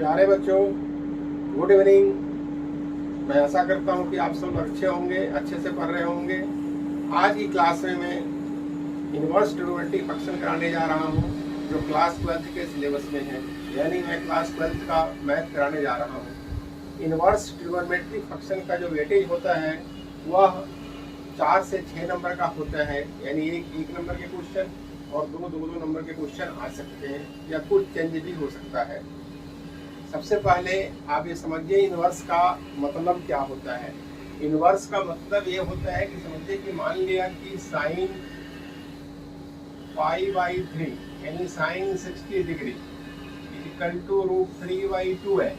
प्यारे बच्चों, good evening. मैं आशा करता हूँ कि आप सब अच्छे होंगे, अच्छे से पढ़ रहे होंगे। आज की क्लास में मैं इनवर्स ट्रिग्नोमेट्रिक फंक्शन कराने जा रहा हूँ जो क्लास 12 के सिलेबस में है, यानी मैं क्लास 12 का मैथ कराने जा रहा हूँ। इनवर्स ट्रिग्नोमेट्रिक फंक्शन का जो वेटेज होता है वह 4 से 6 नंबर का होता है, यानी एक नंबर के क्वेश्चन और दो नंबर के क्वेश्चन आ सकते हैं या कुछ चेंज भी हो सकता है। सबसे पहले आप ये समझिए इनवर्स का मतलब क्या होता है। इनवर्स का मतलब ये होता है कि समझिए कि मान लिया कि साइन π/3 यानी साइन 60 डिग्री इक्वल टू √3/2 है।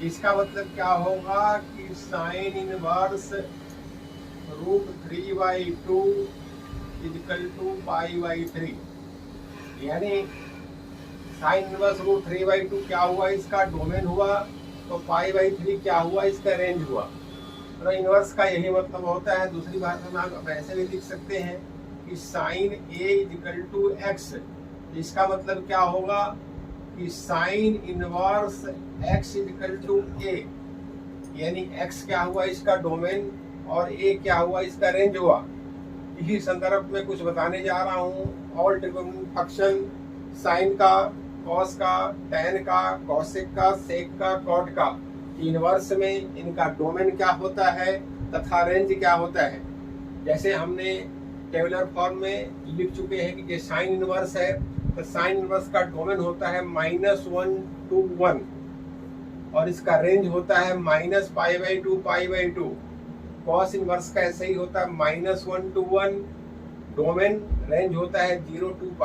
इसका मतलब क्या होगा कि साइन इनवर्स √3/2 इक्वल टू π/3, यानी साइन इनवर्स √3/2 क्या हुआ, इसका डोमेन हुआ, तो π/3 क्या हुआ, इसका रेंज हुआ। तो इनवर्स का यही मतलब होता है। दूसरी बात में आप ऐसे भी लिख सकते हैं कि sine A equal to x, इसका मतलब क्या होगा कि sine inverse x equal to A, यानी x क्या हुआ, इसका डोमेन, और A क्या हुआ, इसका रेंज हुआ। इसी संदर्भ में कुछ बताने जा रहा हूँ। ऑल ट्रिग्नोमेट्रिक फंक्शन साइन का, कॉस का, टैन का, कॉसेक का, सेक का, कॉट का, इनवर्स में इनका डोमेन क्या होता है तथा रेंज क्या होता है। जैसे हमने टेबुलर फॉर्म में लिख चुके हैं कि साइन इनवर्स है तो साइन इनवर्स का डोमेन होता है -1 to 1 और इसका रेंज होता है -π/2 π/2। कॉस इनवर्स का ऐसे ही होता है -1 to 1, डोमेन, रेंज होता है 0 to π।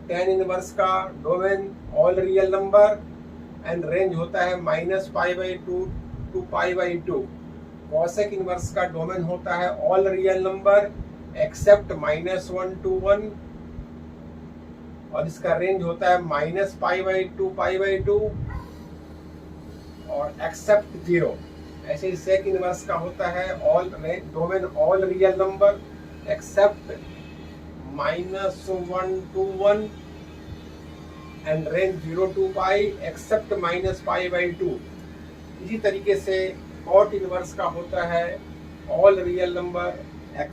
टैन इनवर्स का domain all real number and range होता है -π/2 to π/2। कॉसेक इनवर्स का डोमेन होता है all real number except -1 to 1 और इसका रेंज होता है -π/2 π/2 और एक्सेप्ट 0। ऐसे ही सेक इनवर्स का होता है all domain all real number except -1 to 1 and range 0 to π except -π/2। इसी तरीके से कॉट इनवर्स का होता है all real number x,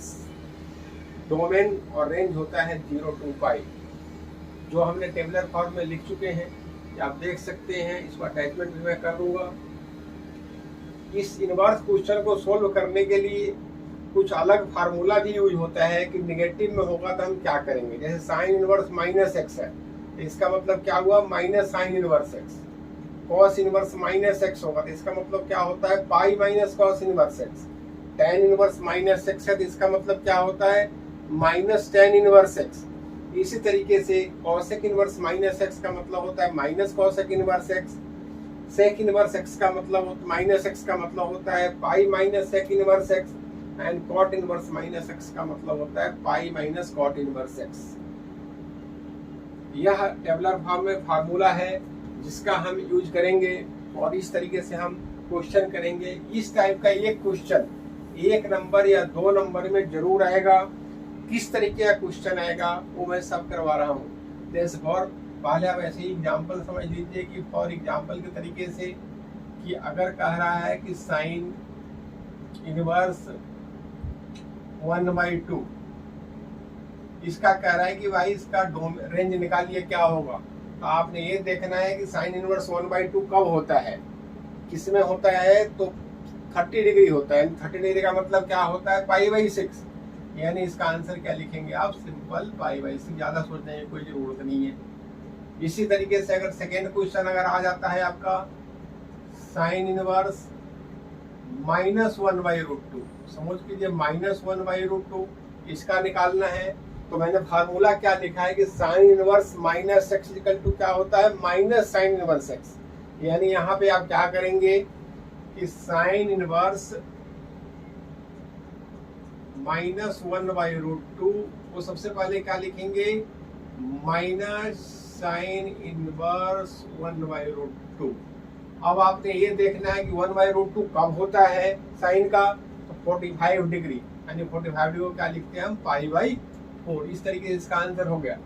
domain और रेंज होता है 0 to π, जो हमने टेबुलर फॉर्म में लिख चुके हैं। आप देख सकते हैं, इसको अटैचमेंट भी मैं कर दूंगा। इस इनवर्स क्वेश्चन को सोल्व करने के लिए कुछ अलग फार्मूला भी यूज होता है कि निगेटिव में होगा तो हम क्या करेंगे। जैसे साइन इनवर्स -x है तो इसका मतलब क्या हुआ, minus sign inverse x। Cos inverse -x होगा तो इसका मतलब क्या होता है, pi minus cos inverse x। Tan inverse -x है तो इसका मतलब क्या होता है, माइनस टैन इनवर्स x। इसी तरीके से कॉसेक इनवर्स -x का मतलब होता है minus cosec inverse x। Sec inverse x का मतलब -x का मतलब होता है pi minus sec inverse x and cot inverse -x का मतलब होता है pi minus cot inverse x। यह टेबुलर फॉर्म में फार्मूला है जिसका हम यूज करेंगे और इस तरीके से हम क्वेश्चन करेंगे। इस टाइप का एक क्वेश्चन 1 नंबर या 2 नंबर में जरूर आएगा। किस तरीके का क्वेश्चन आएगा वो मैं सब करवा रहा हूँ। जैसे फॉर पहले आप ऐसे ही एग्जाम्पल समझ लीजिए कि फॉर एग्जाम्पल के तरीके से कि अगर कह रहा है कि साइन इनवर्स 1/2, इसका कह रहा है कि भाई इसका रेंज निकालिए क्या होगा। तो आपने ये देखना है कि साइन इनवर्स 1/2 कब होता है, किसमें होता है, तो 30 डिग्री होता है। 30 डिग्री का मतलब क्या होता है, π/6, यानी इसका आंसर क्या लिखेंगे आप, सिंपल π/6। ज्यादा सोचने की कोई जरूरत नहीं है। इसी तरीके से अगर सेकेंड क्वेश्चन अगर आ जाता है आपका साइन इनवर्स -1/√2, समझ लीजिए -1/√2 इसका निकालना है। तो मैंने फार्मूला क्या लिखा है कि sine inverse -x equal to क्या होता है, माइनस साइन इनवर्स x। यानी यहाँ पे आप क्या करेंगे कि साइन इनवर्स -1/√2 को सबसे पहले क्या लिखेंगे, माइनस साइन इनवर्स 1/√2। अब आपने ये देखना है कि 1/√2 कब होता है साइन का, तो 45 डिग्री, यानी 45 डिग्री को क्या लिखते हैं हम, π/4। इस तरीके से इसका आंसर हो गया।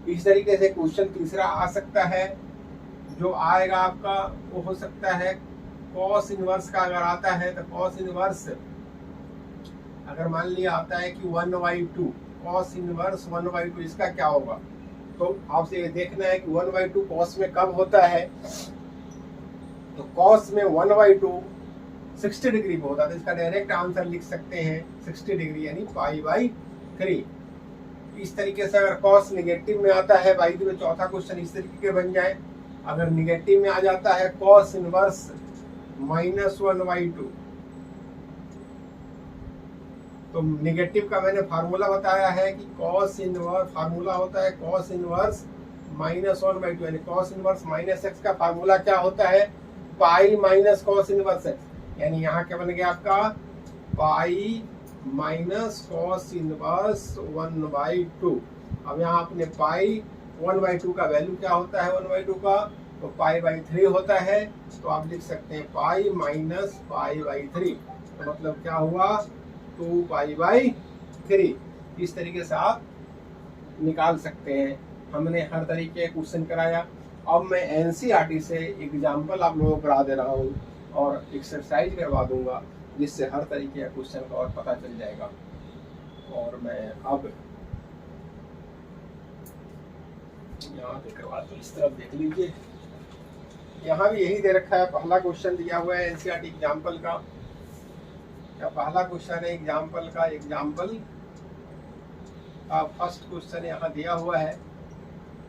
इस तरीके से क्वेश्चन तीसरा आ सकता है जो आएगा आपका वो हो सकता है कॉस इनवर्स का। अगर आता है तो कॉस इनवर्स अगर मान लिया आता है कि 1/2 कॉस इनवर्स 1/2, इसका क्या होगा? तो आपसे ये देखना है कि 1/2 कॉस में कब होता है। तो कॉस में 1/2 60 डिग्री पे होता है, तो इसका डायरेक्ट आंसर लिख सकते हैं 60 डिग्री यानी π/3। इस तरीके से अगर कॉस निगेटिव में आता है, बाई द वे चौथा क्वेश्चन इस तरीके के बन जाए। अगर निगेटिव में आ जाता है कॉस इनवर्स -1/2, तो निगेटिव का मैंने फार्मूला बताया है कि कॉस इनवर्स फार्मूला होता है कॉस इनवर्स -1/2, यानी कॉस इनवर्स -x का फार्मूला क्या होता है? Pi minus cos inverse x, यानी यहाँ क्या बन गया आपका पाई माइनस कॉस इनवर्स 1/2। अब यहाँ अपने पाई 1/2 का वैल्यू क्या होता है? 1/2 का तो π/3 होता है, तो आप लिख सकते हैं पाई माइनस π/3, तो मतलब क्या हुआ 2π/3। इस तरीके से आप निकाल सकते हैं। हमने हर तरीके का क्वेश्चन कराया। अब मैं एनसीईआरटी से एग्जाम्पल आप लोगों को करा दे रहा हूँ और एक्सरसाइज करवा दूंगा, जिससे हर तरीके का क्वेश्चन का और पता चल जाएगा। और मैं अब यहाँ पे करवा दूँ, इस तरफ देख लीजिए। यहाँ भी यही दे रखा है, पहला क्वेश्चन दिया हुआ है एनसीईआरटी एग्जाम्पल का। या पहला क्वेश्चन है एग्जाम्पल का, एग्जाम्पल का फर्स्ट क्वेश्चन यहाँ दिया हुआ है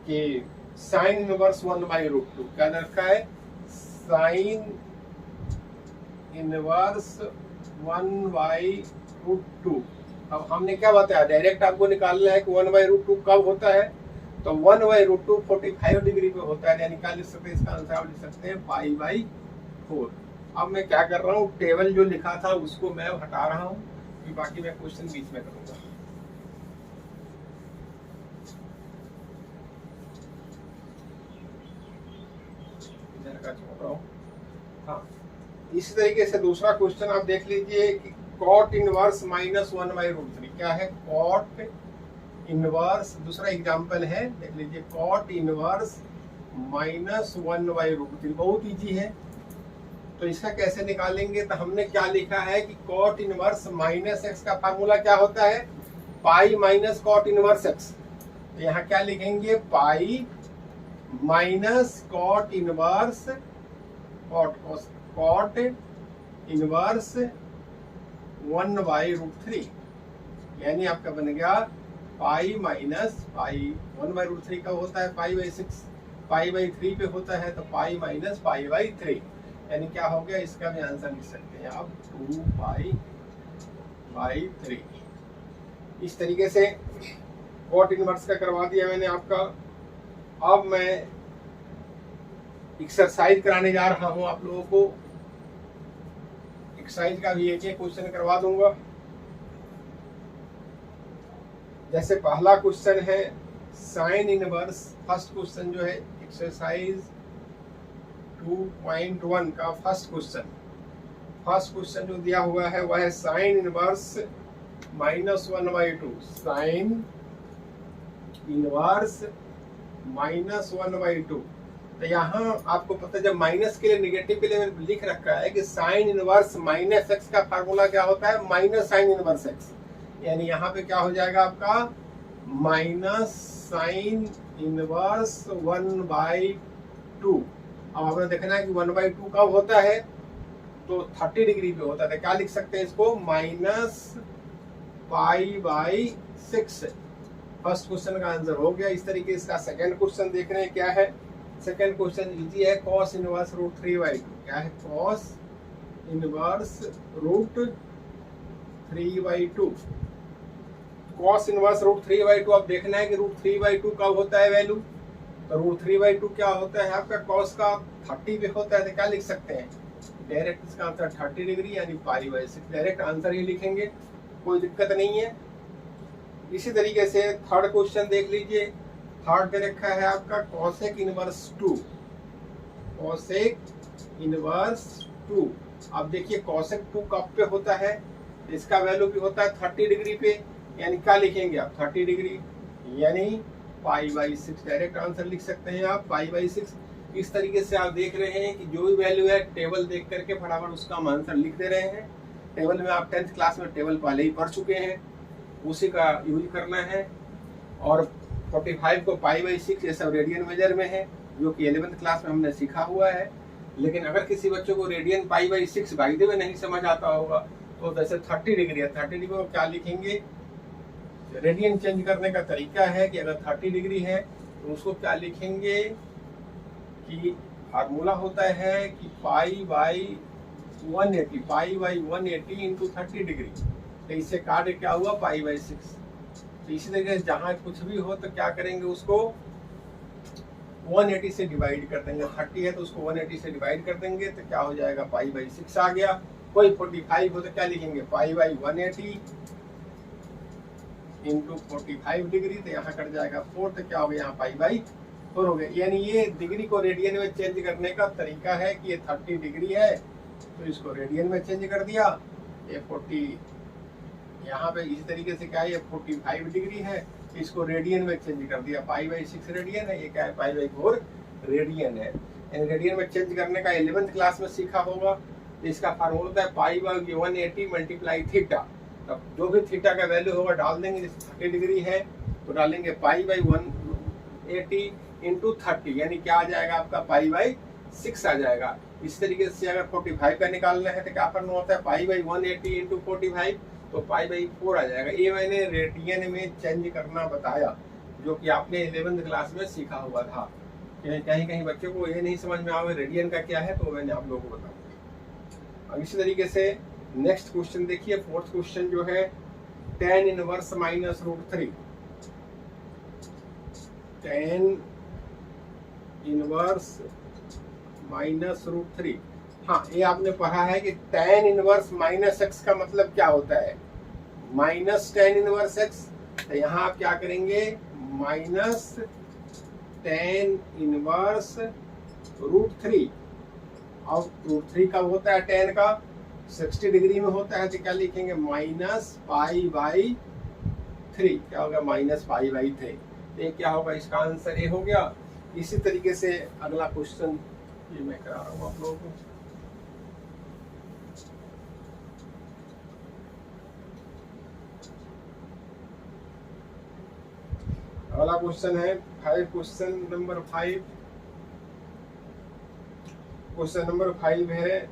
कि साइन इनवर्स 1/√2 क्या रखा है? Sine inverse 1/√2। अब हमने क्या बताया? डायरेक्ट आपको निकालना है कि 1/√2 कब होता है। तो 1/√2 45 डिग्री पे होता है, यानी क्या लिख सकते हैं? इसका आंसर आप लिख सकते हैं π/4। अब मैं क्या कर रहा हूँ, टेबल जो लिखा था उसको मैं हटा रहा हूँ, कि बाकी मैं क्वेश्चन बीच में करूंगा। इधर का छोड़ रहा हूँ। हाँ, इसी तरीके से दूसरा क्वेश्चन आप देख लीजिए कि कॉट इनवर्स -1/√3 क्या है? कॉट इनवर्स, दूसरा एग्जाम्पल है, देख लीजिए कॉट इनवर्स -1/√3, बहुत इजी है। तो इसका कैसे निकालेंगे? तो हमने क्या लिखा है कि कॉट इनवर्स -x का फार्मूला क्या होता है? Pi minus cot inverse x। तो यहाँ क्या लिखेंगे? Pi minus cot inverse cot inverse 1/√3, यानी आपका बन गया पाई माइनस पाई 1/√3 का होता है π/6, π/3 पे होता है, तो पाई माइनस π/3, यानी क्या हो गया? इसका भी आंसर लिख सकते हैं आप 2π/3। इस तरीके से कॉट इनवर्स का करवा दिया मैंने आपका। अब मैं एक्सरसाइज कराने जा रहा हूं आप लोगों को। एक्सरसाइज का भी एक क्वेश्चन करवा दूंगा। जैसे पहला क्वेश्चन है साइन इनवर्स, फर्स्ट क्वेश्चन जो है एक्सरसाइज 2.1 का फर्स्ट क्वेश्चन जो दिया हुआ है वह है साइन इनवर्स -1/2। Sine inverse -1/2। तो यहाँ आपको पता है, जब माइनस के लिए निगेटिव के लिए लिख रखा है कि साइन इनवर्स -x का फार्मूला क्या होता है? माइनस साइन इनवर्स x, यानी यहाँ पे क्या हो जाएगा आपका माइनस साइन इनवर्स 1/2। अब हमें देखना है कि 1/2 कब होता है? तो 30 डिग्री पे होता है। क्या लिख सकते हैं इसको? -π/6। फर्स्ट क्वेश्चन का आंसर हो गया। इस तरीके इसका सेकंड क्वेश्चन देख रहे हैं क्या है? सेकंड क्वेश्चन इजी है, cos इनवर्स √3/2 क्या है? cos inverse √3/2। cos इनवर्स √3/2 अब देखना है कि √3/2 कब होता है वैल्यू। तो √3/2 क्या होता है आपका? cos का 30 पे होता है, तो क्या लिख सकते हैं? डायरेक्ट इसका आंसर 30 डिग्री यानी π/6, डायरेक्ट आंसर ही लिखेंगे, कोई दिक्कत नहीं है। इसी तरीके से थर्ड क्वेश्चन देख लीजिए। थर्ड दे रखा है आपका cosec इनवर्स 2। cosec inverse 2। अब देखिए cosec 2 कब पे होता है? इसका वैल्यू भी होता है 30 डिग्री पे, यानी क्या लिखेंगे आप? 30 डिग्री यानी π/6, डायरेक्ट आंसर लिख सकते हैं आप π/6। इस तरीके से आप देख रहे हैं कि जो भी वैल्यू है टेबल देख करके फटाफट उसका हम आंसर लिख दे रहे हैं। टेबल में आप 10th क्लास में टेबल पहले ही पढ़ चुके हैं, उसी का यूज करना है। और 45 को π/6 ये सब रेडियन मेजर में है, जो कि 11th क्लास में हमने सीखा हुआ है। लेकिन अगर किसी बच्चों को रेडियन π/6 बाय द वे नहीं समझ आता होगा, तो जैसे 30 डिग्री है, 30 डिग्री को क्या लिखेंगे, रेडियन चेंज करने का तरीका है कि अगर 30 डिग्री है तो उसको क्या लिखेंगे कि फार्मूला होता है कि π/180 इंटू 30 डिग्री। तो इससे काट क्या हुआ π/6। तो इसी तरीके से जहाँ कुछ भी हो तो क्या करेंगे, उसको 180 से डिवाइड कर देंगे। 30 है तो उसको 180 से डिवाइड कर देंगे तो क्या हो जाएगा, π/6 आ गया। कोई 45 हो तो क्या लिखेंगे, π/180 इंटू 45 डिग्री, तो यहाँ कट जाएगा 4, तो क्या हो गया, यहाँ π/4 हो गया। यानी ये डिग्री को रेडियन में चेंज करने का तरीका है कि ये 30 डिग्री है तो इसको रेडियन में चेंज कर दिया। ये 40 यहाँ पे इसी तरीके से क्या है, ये 45 डिग्री है, इसको रेडियन में चेंज कर दिया। π/6 रेडियन है, ये क्या है, π/4 रेडियन है। रेडियन में चेंज करने का 11th क्लास में सीखा होगा। इसका फार्मूला होता है π/180 मल्टीप्लाई थीटा। तब जो भी थीटा का वैल्यू होगा डाल देंगे। जैसे 30 डिग्री है तो डालेंगे π/180 इंटू 30, यानी क्या आ जाएगा आपका, π/6 आ जाएगा। इस तरीके से अगर 45 का निकालना है तो क्या करना होता है, π/180 इंटू 45, तो π/4 आ जाएगा। ये मैंने रेडियन में चेंज करना बताया, जो कि आपने 11th क्लास में सीखा हुआ था। कहीं कहीं बच्चों को ये नहीं समझ में आवे रेडियन का क्या है, तो मैंने आप लोगों को बताया। अब इसी तरीके से नेक्स्ट क्वेश्चन देखिए, 4th क्वेश्चन जो है tan इनवर्स -√3। tan इनवर्स -√3, हाँ ये आपने पढ़ा है कि tan इनवर्स -x का मतलब क्या होता है, -tan इनवर्स x। तो यहाँ आप क्या करेंगे, -tan इनवर्स √3। अब √3 कब होता है, tan का 60 डिग्री में होता है, तो क्या लिखेंगे, -π/3। क्या होगा, -π/3। ये क्या होगा, इसका आंसर ए हो गया। इसी तरीके से अगला क्वेश्चन ये मैं करा रहा हूँ आप लोगों को। अगला क्वेश्चन है क्वेश्चन नंबर 5। क्वेश्चन नंबर 5 है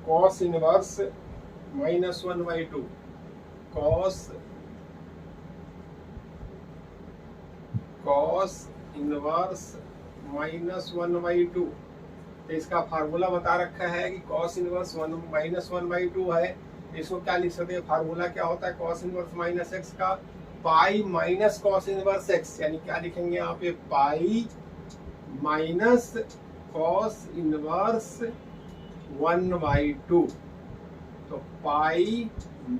cos इनवर्स -1/2। cos inverse -1/2। तो इसका फार्मूला बता रखा है कि cos इनवर्स -1/2 है। इसको क्या लिख सकते हैं, फार्मूला क्या होता है cos इनवर्स -x का, पाई माइनस cos इनवर्स x, यानी क्या लिखेंगे यहाँ पे, पाई माइनस cos इनवर्स 1/2। तो पाई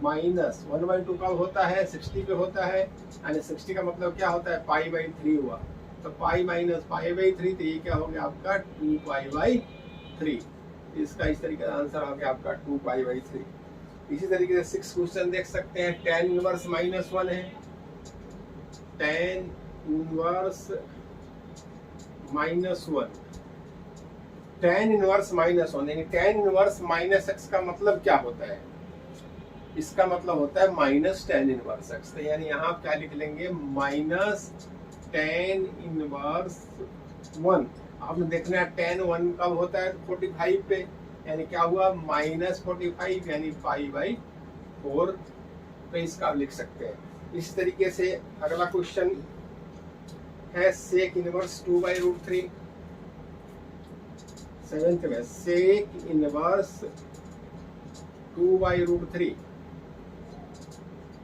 माइनस 1/2 कब होता है, 60 पे होता है, यानी 60 का मतलब क्या होता है, π/3 हुआ। तो पाई माइनस π/3, तो ये क्या हो गया आपका 2π/3। इसका इस तरीके का आंसर हो गया आपका 2π/3। इसी तरीके से 6 क्वेश्चन देख सकते हैं। tan इनवर्स -1 है, tan इनवर्स -1, tan इनवर्स -1, यानी tan इनवर्स -x का मतलब क्या होता है, इसका मतलब होता है -tan इनवर्स x। तो यानी यहाँ क्या लिख लेंगे, -tan इनवर्स 1। आपने देखना है tan 1 कब होता है, 45 पे, यानी क्या हुआ, -45, यानी π/4। तो इसका आप लिख सकते हैं। इस तरीके से अगला क्वेश्चन है sec इनवर्स 2/√3। 7th में sec इनवर्स 2/√3।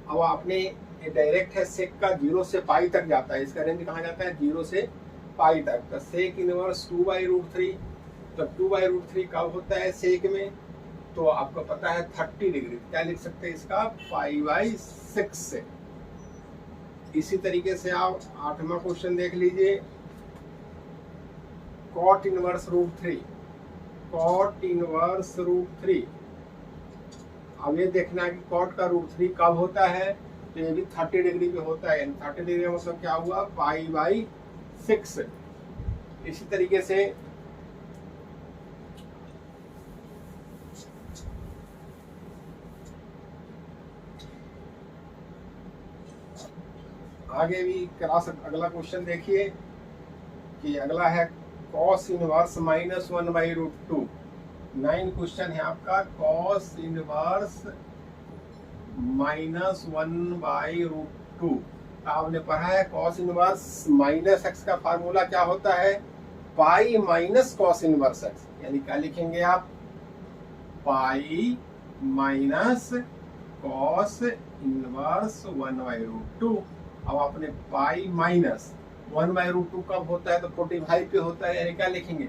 अब आपने डायरेक्ट है, sec का 0 से पाई तक जाता है, इसका रेंज कहाँ जाता है, 0 से पाई तक। तो sec इनवर्स 2/√3। तो 2/√3 कब होता है sec में, तो आपको पता है 30 डिग्री। क्या लिख सकते हैं इसका, π/6 से। इसी तरीके से आप 8वां क्वेश्चन देख लीजिए, cot इनवर्स √3। cot inverse √3। अब ये देखना है कि cot का √3 कब होता है, तो ये भी 30 डिग्री पे होता है। 30 डिग्री का मतलब क्या हुआ, π/6। इसी तरीके से आगे भी करा सकते। अगला क्वेश्चन देखिए कि अगला है cos इनवर्स -1/√2। 9 क्वेश्चन है आपका। cos इनवर्स -1/√2 आपने पढ़ा है। cos इनवर्स माइनस एक्स का फार्मूला क्या होता है? Pi minus cos inverse x, यानी क्या लिखेंगे आप? पाई माइनस cos इनवर्स 1/√2। अब आपने पाई माइनस 1/√2 कब होता है? तो 45 पे होता है, यानी क्या लिखेंगे?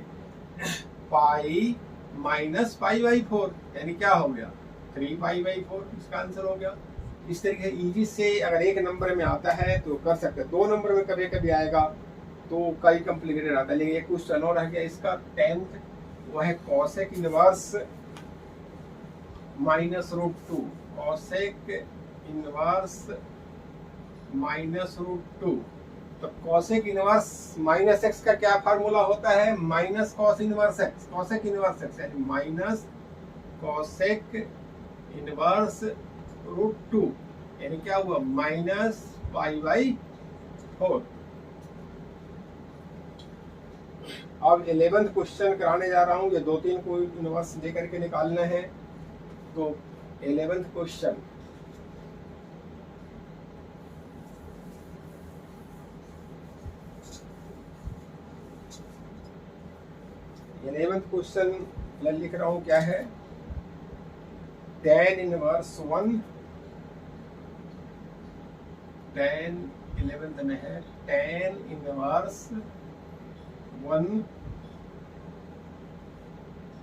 पाई माइनस पाई/4, यानी क्या हो गया? 3पाई/4। इसका आंसर हो गया। इस तरीके से इजी से अगर एक नंबर में आता है तो कर सकते हैं। 2 नंबर में कभी कभी आएगा तो कई कॉम्प्लिकेटेड आता है। लेकिन एक क्वेश्चन और है, इसका 10th वो है कॉसेक इनवर्स -√2। Cosec inverse -√2। तो कॉसेक इनवर्स माइनस एक्स का क्या फार्मूला होता है? Minus cos inverse x. Cosec inverse x यानी माइनस कॉसेक इनवर्स √2, यानी क्या हुआ? -पाई/4। अब 11th क्वेश्चन कराने जा रहा हूं। ये 2-3 को इनवर्स दे करके निकालना है। तो 11th क्वेश्चन, मैं लिख रहा हूं क्या है? tan इनवर्स 1, tan 11th में है tan inverse 1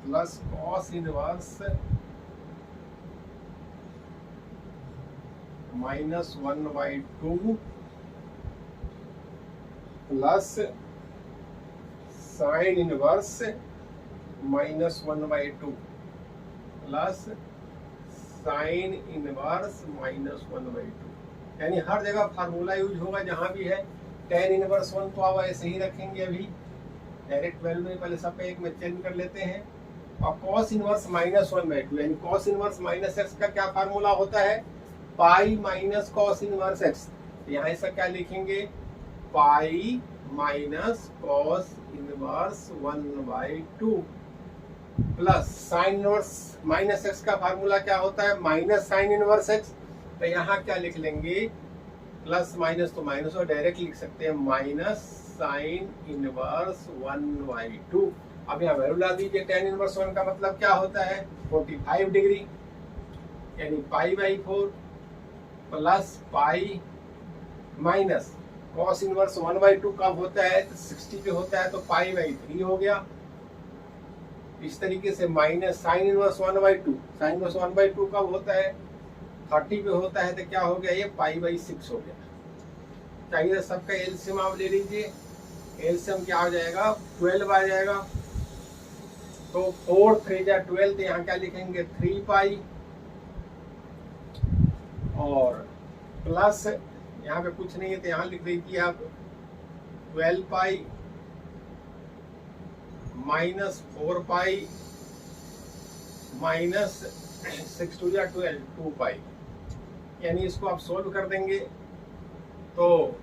plus cos inverse -1/2 plus sine inverse -1/2 plus sine inverse -1/2। यानी हर जगह फार्मूला यूज होगा जहां भी है। tan इनवर्स 1 तो आप ऐसे ही रखेंगे, अभी डायरेक्ट वैल्यू में पहले सब एक में चेंज कर लेते हैं। और cos इनवर्स -1/2 यानी cos इनवर्स माइनस एक्स का क्या फार्मूला होता है? Pi minus cos inverse x. यहाँ ऐसा क्या लिखेंगे? Pi minus cos inverse 1/2 plus sine inverse minus x का फार्मूला क्या होता है? Minus sine inverse x. तो यहाँ क्या लिख लेंगे? प्लस माइनस तो माइनस और डायरेक्ट लिख सकते हैं माइनस साइन इनवर्स 1/2। अब यहाँ वैल्यू ला दीजिए। tan इनवर्स 1 का मतलब क्या होता है? 45 डिग्री, यानी pi plus pi minus cos inverse 1/2 कब होता है? तो 60 पे होता है, तो पाई/3 हो गया। इस तरीके से minus sine inverse 1/2। Sine inverse 1/2 कब होता है? 30 पे होता है, तो क्या हो गया? ये पाई/6 हो गया। चाहिए सबका एलसीएम आप ले लीजिए। एलसीएम क्या हो जाएगा? 12 आ जाएगा। तो 4 3 जा 12, तो यहाँ क्या लिखेंगे? 3 पाई और प्लस यहाँ पे कुछ नहीं है तो यहाँ लिख दीजिए आप 12 पाई -4 पाई -6 2 जा 12 2 पाई। यानी इसको आप सोल्व कर देंगे तो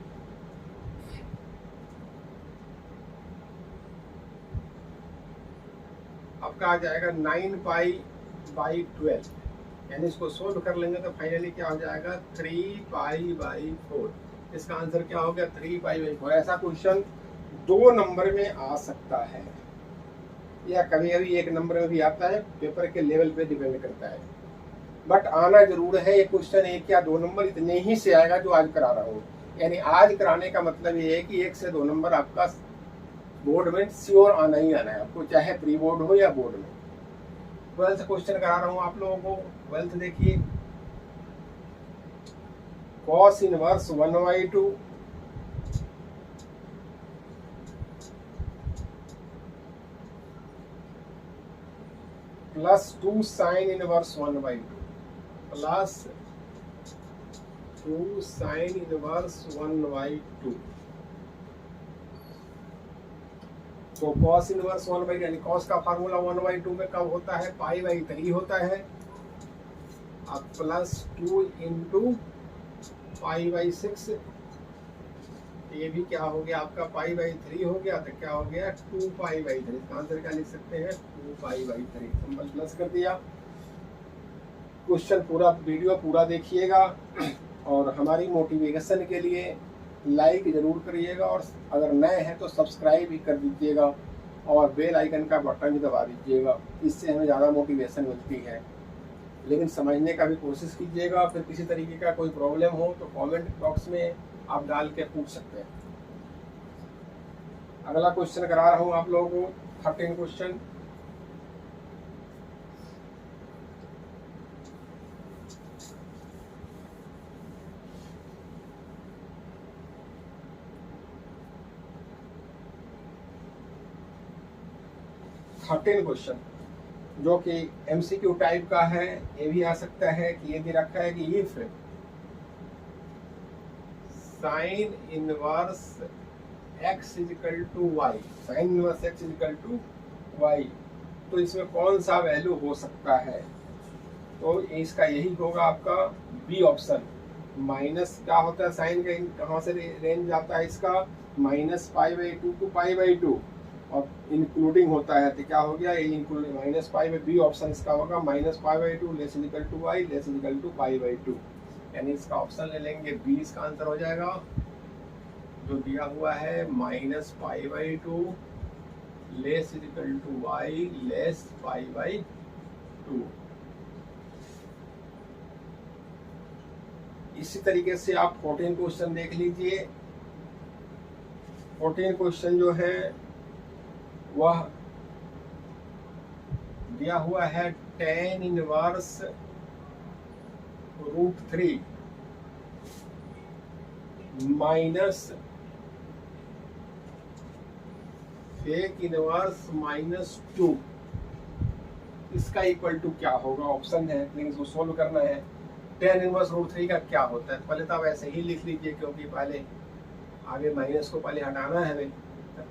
आपका आ जाएगा 9 पाई/12। यानी इसको सोल्व कर लेंगे तो फाइनली क्या हो जाएगा? 3 पाई/4। इसका आंसर क्या हो गया? 3 पाई/4। ऐसा क्वेश्चन 2 नंबर में आ सकता है या कभी कभी 1 नंबर में भी आता है। पेपर के लेवल पे डिपेंड करता है, बट आना जरूर है। ये क्वेश्चन 1 या 2 नंबर इतने ही से आएगा जो आज करा रहा हूँ। यानी आज कराने का मतलब ये है कि 1 से 2 नंबर आपका बोर्ड में श्योर आना ही आना है आपको, चाहे प्री बोर्ड हो या बोर्ड में। 12th क्वेश्चन करा रहा हूँ आप लोगों को। 12th देखिए, cos inverse 1/2 plus 2 sine inverse 1/2 plus 2 sine inverse 1/2 तो कॉस इनवर्स 1/, यानी कॉस का फार्मूला 1/2 में कब होता है, π/3 होता है। अब +2 × π/6, ये भी क्या हो गया आपका π/3 हो गया, तो क्या हो गया 2π/3। इसका आंसर क्या लिख सकते हैं 2π/3। सिंपल प्लस कर दिया। क्वेश्चन पूरा वीडियो पूरा देखिएगा और हमारी मोटिवेशन के लिए लाइक जरूर करिएगा, और अगर नए हैं तो सब्सक्राइब भी कर दीजिएगा और बेल आइकन का बटन भी दबा दीजिएगा। इससे हमें ज़्यादा मोटिवेशन मिलती है। लेकिन समझने का भी कोशिश कीजिएगा। फिर किसी तरीके का कोई प्रॉब्लम हो तो कमेंट बॉक्स में आप डाल के पूछ सकते हैं। अगला क्वेश्चन करा रहा हूँ आप लोगों को 13 क्वेश्चन। क्वेश्चन जो कि MCQ टाइप का है। ये भी आ सकता है कि ये भी रखा है कि if sign inverse x = y, sign inverse x = y, तो इसमें कौन सा वैल्यू हो सकता है। तो इसका यही होगा आपका बी ऑप्शन। माइनस क्या होता है साइन का, कहाँ से रेंज आता है इसका, -π/2 to π/2 और इंक्लूडिंग होता है, तो क्या हो गया ये इंक्लूडिंग -π, बी ऑप्शन इसका होगा -π/2 less equal to y less equal to π/2, यानी इसका ऑप्शन ले लेंगे बी। इसका आंसर हो जाएगा जो दिया हुआ है -π/2 less equal to y less π/2। इसी तरीके से आप 14 क्वेश्चन देख लीजिए। 14 क्वेश्चन जो है वह दिया हुआ है tan inverse √3 minus sec inverse -2, इसका इक्वल टू क्या होगा। ऑप्शन है लेकिन इसको सोल्व करना है। tan इनवर्स √3 का क्या होता है, पहले तो आप ऐसे ही लिख लीजिए क्योंकि पहले आगे माइनस को पहले हटाना है हमें।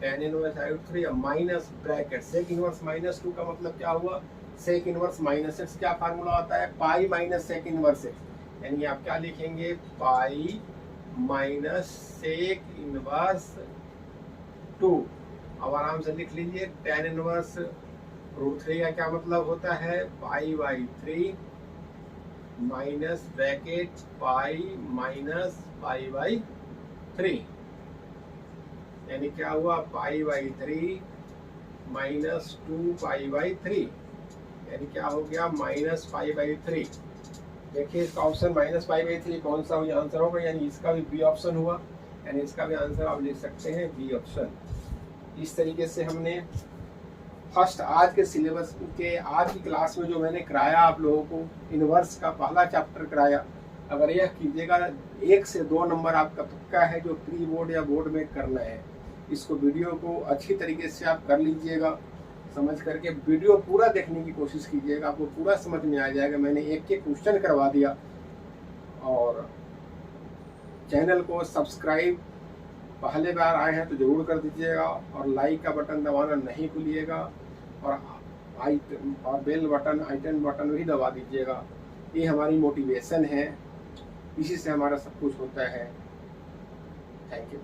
tan inverse √3 minus bracket sec inverse -2 का मतलब क्या हुआ, sec इनवर्स -x क्या फार्मूला होता है, pi minus sec inverse x, यानी आप क्या लिखेंगे पाई माइनस sec इनवर्स 2। अब आराम से लिख लीजिए tan इनवर्स √3 का क्या मतलब होता है π/3 माइनस ब्रैकेट पाई माइनस π/3, यानी क्या हुआ π/3 -2π/3, यानी क्या हो गया -π/3। देखिए इसका ऑप्शन -π/3 कौन सा हुआ आंसर होगा, यानी इसका भी बी ऑप्शन हुआ, यानी इसका भी आंसर आप लिख सकते हैं बी ऑप्शन। इस तरीके से हमने फर्स्ट आज के सिलेबस के आज की क्लास में जो मैंने कराया आप लोगों को इनवर्स का पहला चैप्टर कराया। अगर यह कीजिएगा 1 से 2 नंबर आपका पक्का है जो प्री बोर्ड या बोर्ड में करना है। इसको वीडियो को अच्छी तरीके से आप कर लीजिएगा, समझ करके वीडियो पूरा देखने की कोशिश कीजिएगा, आपको पूरा समझ में आ जाएगा। मैंने एक एक क्वेश्चन करवा दिया। और चैनल को सब्सक्राइब पहले बार आए हैं तो जरूर कर दीजिएगा, और लाइक का बटन दबाना नहीं भूलिएगा, और बेल बटन आइकन बटन भी दबा दीजिएगा। ये हमारी मोटिवेशन है, इसी से हमारा सब कुछ होता है। Thank you.